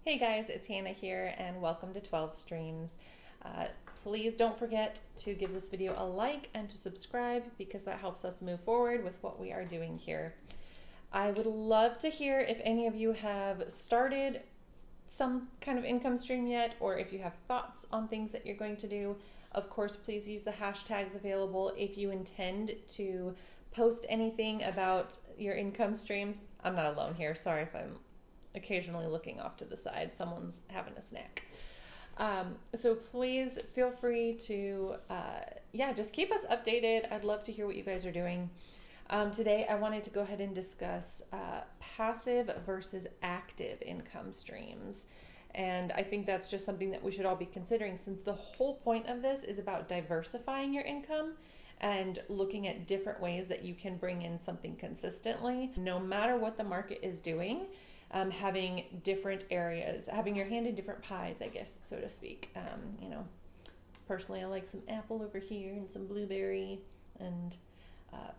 Hey guys, it's Hannah here and welcome to 12 Streams. Please don't forget to give this video a like and to subscribe because that helps us move forward with what we are doing here. I would love to hear if any of you have started some kind of income stream yet, or if you have thoughts on things that you're going to do. Of course, please use the hashtags available if you intend to post anything about your income streams. I'm not alone here. Sorry if I'm occasionally looking off to the side. Someone's having a snack. So please feel free to, just keep us updated. I'd love to hear what you guys are doing. Today, I wanted to go ahead and discuss passive versus active income streams. And I think that's just something that we should all be considering, since the whole point of this is about diversifying your income and looking at different ways that you can bring in something consistently, no matter what the market is doing. Having different areas, having your hand in different pies, I guess, so to speak. Personally, I like some apple over here and some blueberry and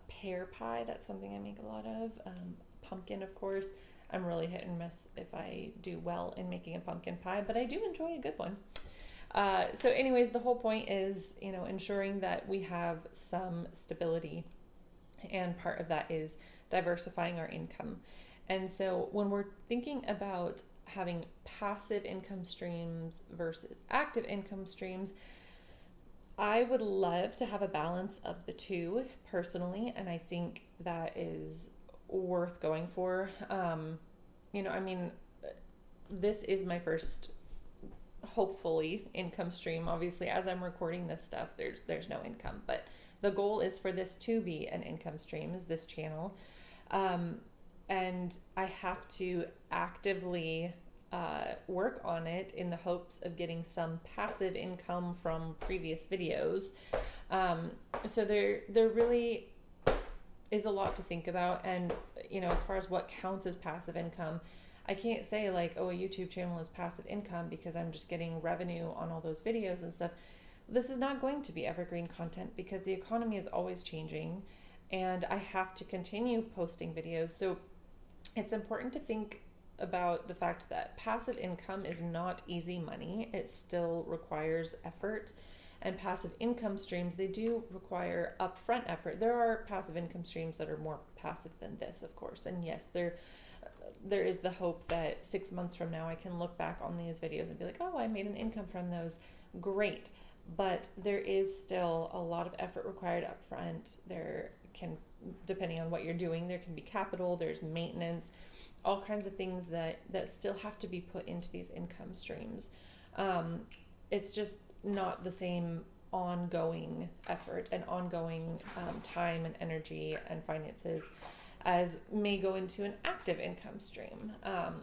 pear pie. That's something I make a lot of. Pumpkin, of course. I'm really hit and miss if I do well in making a pumpkin pie, but I do enjoy a good one. So anyways, the whole point is, ensuring that we have some stability, and part of that is diversifying our income. And so when we're thinking about having passive income streams versus active income streams, I would love to have a balance of the two personally, and I think that is worth going for. This is my first, hopefully, income stream. Obviously, as I'm recording this stuff, there's no income, but the goal is for this to be an income stream, is this channel. And I have to actively work on it in the hopes of getting some passive income from previous videos. So there really is a lot to think about. And, as far as what counts as passive income, I can't say like, oh, a YouTube channel is passive income because I'm just getting revenue on all those videos and stuff. This is not going to be evergreen content because the economy is always changing and I have to continue posting videos. So it's important to think about the fact that passive income is not easy money. It still requires effort. And passive income streams, they do require upfront effort. There are passive income streams that are more passive than this, of course. And yes, there is the hope that 6 months from now I can look back on these videos and be like, oh, I made an income from those. Great. But there is still a lot of effort required upfront. There can, depending on what you're doing, there can be capital, there's maintenance, all kinds of things that still have to be put into these income streams. It's just not the same ongoing effort and ongoing time and energy and finances as may go into an active income stream.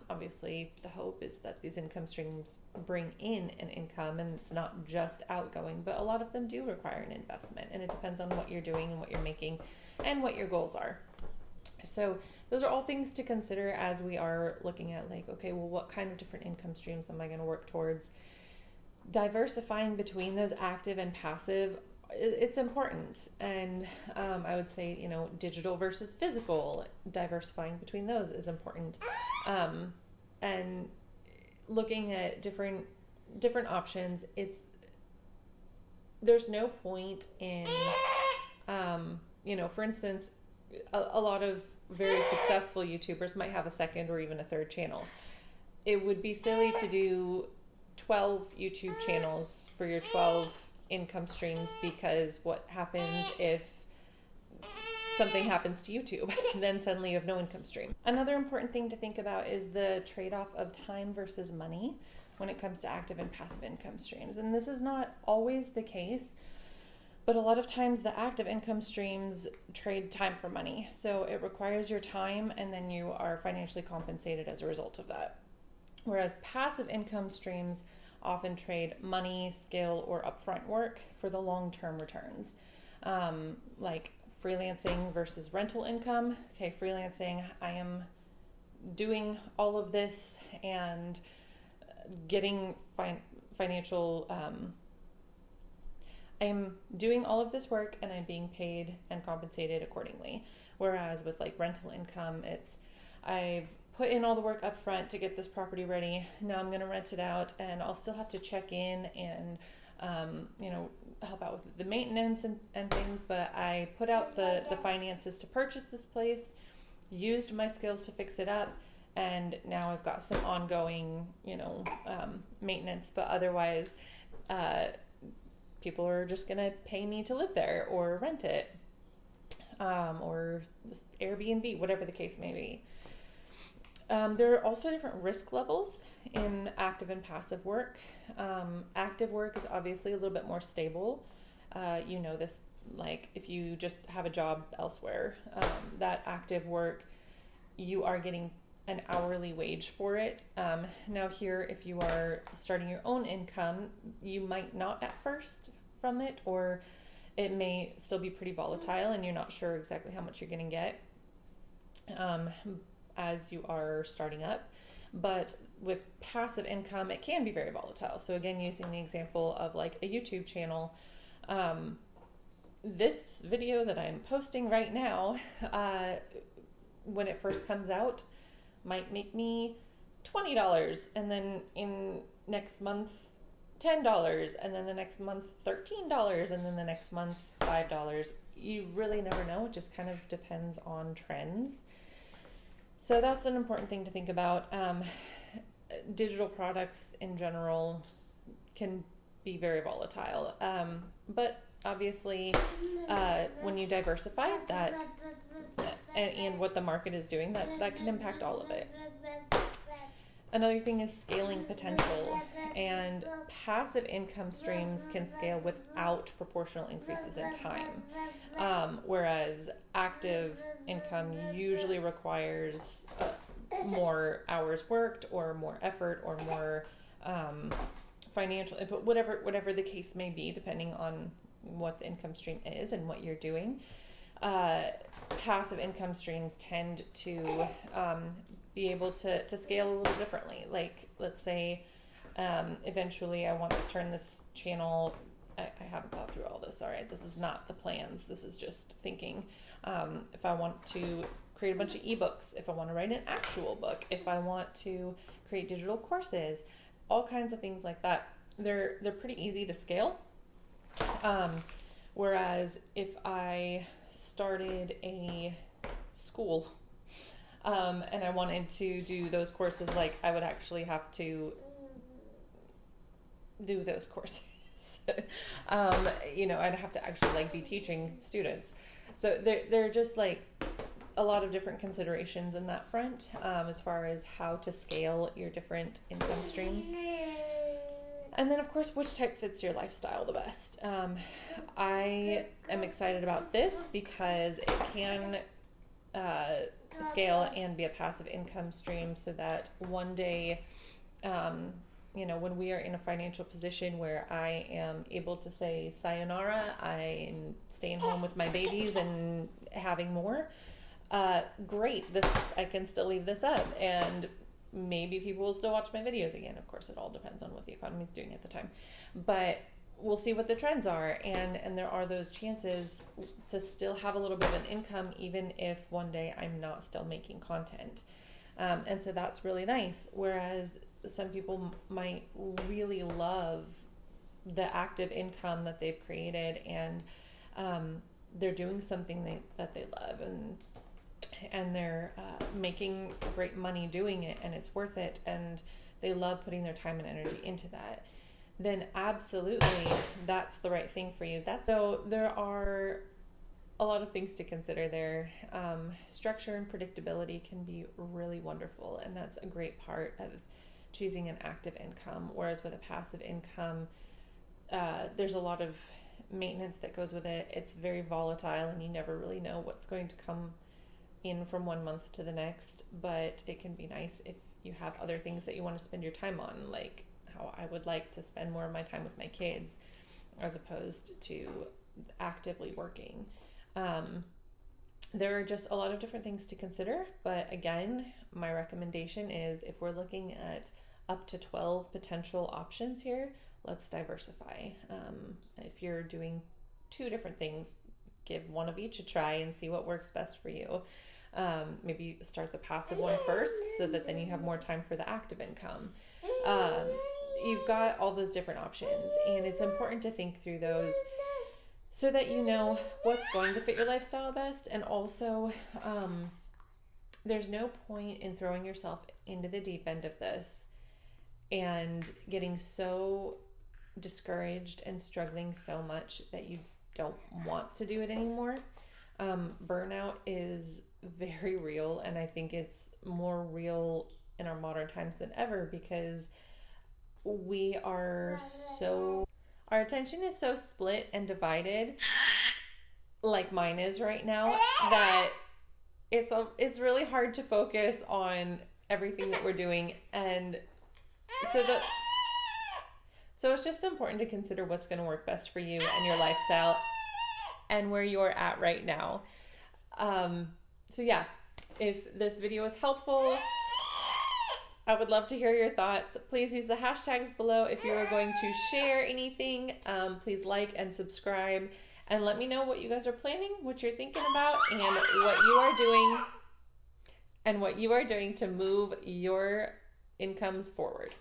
Obviously, the hope is that these income streams bring in an income and it's not just outgoing, but a lot of them do require an investment, and it depends on what you're doing and what you're making and what your goals are. So those are all things to consider as we are looking at like, okay, well, what kind of different income streams am I going to work towards? Diversifying between those active and passive, it's important. And I would say, digital versus physical, diversifying between those is important. And looking at different options, there's no point in, for instance, a lot of very successful YouTubers might have a second or even a third channel. It would be silly to do 12 YouTube channels for your 12 income streams, because what happens if something happens to YouTube? Then suddenly you have no income stream. Another important thing to think about is the trade-off of time versus money when it comes to active and passive income streams. And this is not always the case, but a lot of times the active income streams trade time for money. So it requires your time and then you are financially compensated as a result of that. Whereas passive income streams often trade money, skill, or upfront work for the long-term returns. Like freelancing versus rental income. Okay, freelancing, I am doing all of this and getting financial, I am doing all of this work and I'm being paid and compensated accordingly. Whereas with like rental income, I've put in all the work up front to get this property ready. Now I'm going to rent it out, and I'll still have to check in and, help out with the maintenance and things. But I put out the finances to purchase this place, used my skills to fix it up, and now I've got some ongoing, maintenance. But otherwise, people are just going to pay me to live there or rent it, or Airbnb, whatever the case may be. There are also different risk levels in active and passive work. Active work is obviously a little bit more stable. This, like if you just have a job elsewhere, that active work, you are getting an hourly wage for it. Now here, if you are starting your own income, you might not at first from it, or it may still be pretty volatile and you're not sure exactly how much you're going to get as you are starting up. But with passive income, it can be very volatile. So again, using the example of like a YouTube channel, this video that I'm posting right now, when it first comes out, might make me $20, and then in next month $10, and then the next month $13, and then the next month $5. You really never know. It just kind of depends on trends. So that's an important thing to think about. Digital products in general can be very volatile, but obviously when you diversify that and what the market is doing, that can impact all of it. Another thing is scaling potential, and passive income streams can scale without proportional increases in time, whereas active income usually requires more hours worked or more effort or more financial input, whatever the case may be, depending on what the income stream is and what you're doing. Passive income streams tend to be able to scale a little differently. Like, let's say eventually I want to turn this channel, I haven't thought through all this, all right, this is not the plans, this is just thinking. If I want to create a bunch of ebooks, if I want to write an actual book, if I want to create digital courses, all kinds of things like that, they're pretty easy to scale. Whereas if I started a school and I wanted to do those courses, like I would actually have to do those courses. I'd have to actually like be teaching students. So they're just like a lot of different considerations in that front, as far as how to scale your different income streams. And then, of course, which type fits your lifestyle the best. I am excited about this because it can scale and be a passive income stream, so that one day, when we are in a financial position where I am able to say sayonara, I'm staying home with my babies and having more, great, I can still leave this up, and maybe people will still watch my videos again. Of course, it all depends on what the economy is doing at the time, but we'll see what the trends are, and there are those chances to still have a little bit of an income, even if one day I'm not still making content. And so that's really nice. Whereas some people might really love the active income that they've created, and they're doing something that they love, and they're making great money doing it, and it's worth it, and they love putting their time and energy into that, then absolutely that's the right thing for you. So there are a lot of things to consider there. Structure and predictability can be really wonderful, and that's a great part of choosing an active income. Whereas with a passive income, there's a lot of maintenance that goes with it. It's very volatile, and you never really know what's going to come in from one month to the next, but it can be nice if you have other things that you want to spend your time on, like how I would like to spend more of my time with my kids as opposed to actively working. There are just a lot of different things to consider, but again, my recommendation is if we're looking at up to 12 potential options here, let's diversify. If you're doing 2 different things, give one of each a try and see what works best for you. Maybe start the passive one first so that then you have more time for the active income. You've got all those different options, and it's important to think through those so that you know what's going to fit your lifestyle best. And also, there's no point in throwing yourself into the deep end of this and getting so discouraged and struggling so much that you don't want to do it anymore. Burnout is very real, and I think it's more real in our modern times than ever because our attention is so split and divided, like mine is right now, that it's really hard to focus on everything that we're doing. And so it's just important to consider what's going to work best for you and your lifestyle and where you're at right now. So yeah, if this video was helpful, I would love to hear your thoughts. Please use the hashtags below if you are going to share anything. Please like and subscribe and let me know what you guys are planning, what you're thinking about, and what you are doing to move your incomes forward.